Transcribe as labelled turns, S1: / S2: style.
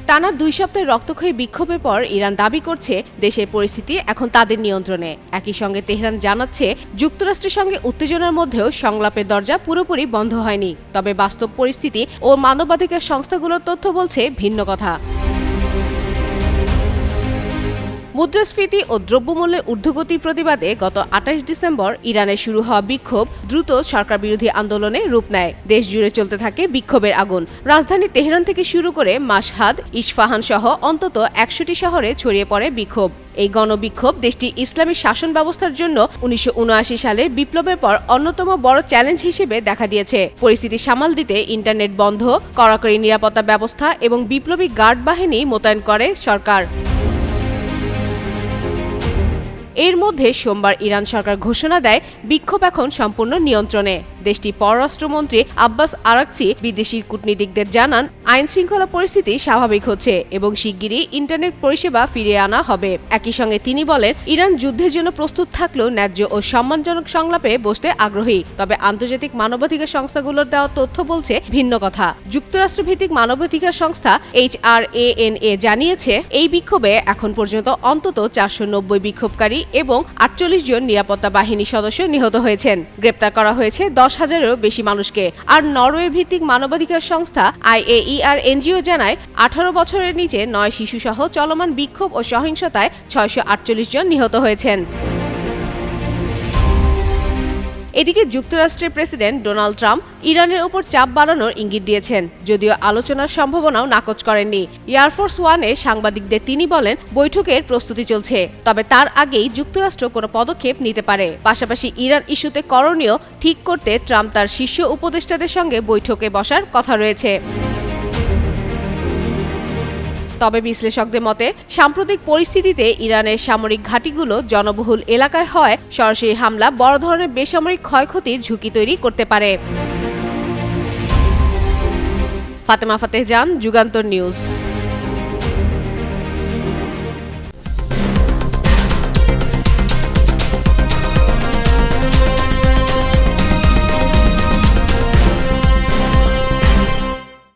S1: টানা 2 সপ্তাহের রক্তক্ষয়ী বিক্ষোভের পর ইরান দাবি করছে দেশের পরিস্থিতি এখন তাদের নিয়ন্ত্রণে। একই সঙ্গে তেহরান জানাচ্ছে যুক্তরাষ্ট্রের সঙ্গে উত্তেজনার মধ্যেও সংলাপের দরজা পুরোপুরি বন্ধ হয়নি। তবে বাস্তব পরিস্থিতি ও মানবাধিকার সংস্থাগুলোর তথ্য বলছে ভিন্ন কথা। মুদ্রাস্ফীতি ও দ্রব্যমূল্যের ঊর্ধ্বগতির প্রতিবাদে গত ২৮ ডিসেম্বর ইরানে শুরু হওয়া বিক্ষোভ দ্রুত সরকার বিরোধী আন্দোলনে রূপ নেয়। দেশ জুড়ে চলতে থাকে বিক্ষোভের আগুন। রাজধানী তেহরান থেকে শুরু করে মাশহাদ, ইস্পাহান সহ অন্তত ১০০টি শহরে ছড়িয়ে পড়ে বিক্ষোভ। এই গণবিক্ষোভ দেশটির ইসলামী শাসন ব্যবস্থার জন্য ১৯৭৯ সালের বিপ্লবের পর অন্যতম বড় চ্যালেঞ্জ হিসেবে দেখা দিয়েছে। পরিস্থিতি সামাল দিতে ইন্টারনেট বন্ধ, কড়াকড়ি নিরাপত্তা ব্যবস্থা এবং বিপ্লবী গার্ড বাহিনী মোতায়েন করে সরকার। এর মধ্যে সোমবার ইরান সরকার ঘোষণা দেয় বিক্ষোভ এখন সম্পূর্ণ নিয়ন্ত্রণে। দেশটির পররাষ্ট্রমন্ত্রী আব্বাস আরাকচি বিদেশি কূটনীতিকদের জানান, আইন শৃঙ্খলা পরিস্থিতি স্বাভাবিক হচ্ছে এবং শিগগিরই ইন্টারনেট পরিষেবা ফিরিয়ে আনা হবে। একই সঙ্গে তিনি বলেন, ইরান যুদ্ধের জন্য প্রস্তুত থাকলেও ন্যায্য ও সম্মানজনক সংলাপে বসতে আগ্রহী। তবে আন্তর্জাতিক মানবাধিকার সংস্থাগুলোর দেওয়া তথ্য বলছে ভিন্ন কথা। যুক্তরাষ্ট্রভিত্তিক মানবাধিকার সংস্থা HRANA জানিয়েছে, এই বিক্ষোভে এখন পর্যন্ত অন্তত 490 বিক্ষোভকারী এবং 48 জন নিরাপত্তা বাহিনী সদস্য নিহত হয়েছেন। গ্রেপ্তার করা হয়েছে 10,000-এরও বেশি মানুষকে। আর নরওয়ে ভিত্তিক মানবাধিকার সংস্থা IAER NGO জানায়, 18 বছরের নিচে 9 শিশুসহ চলমান বিক্ষোভ ও সহিংসতায় 648 জন নিহত হয়েছেন। এদিকে যুক্তরাষ্ট্রের প্রেসিডেন্ট ডোনাল্ড ট্রাম্প ইরানের উপর চাপ বাড়ানোর ইঙ্গিত দিয়েছেন, যদিও আলোচনার সম্ভাবনাও নাকচ করেননি। এয়ারফোর্স ওয়ানে সাংবাদিকদের তিনি বলেন, বৈঠকের প্রস্তুতি চলছে, তবে তার আগেই যুক্তরাষ্ট্র কোনো পদক্ষেপ নিতে পারে। পাশাপাশি ইরান ইস্যুতে করণীয় ঠিক করতে ট্রাম্প তার শীর্ষ উপদেষ্টাদের সঙ্গে বৈঠকে বসার কথা রয়েছে। তবে বিশ্লেষকদের মতে, সাম্প্রতিক পরিস্থিতিতে ইরানের সামরিক ঘাঁটিগুলো জনবহুল এলাকায় হয় সরাসরি হামলা বড় ধরনের বেসামরিক ক্ষয়ক্ষতির ঝুঁকি তৈরি করতে পারে। ফাতেমা ফাতেহ জান, যুগান্তর নিউজ।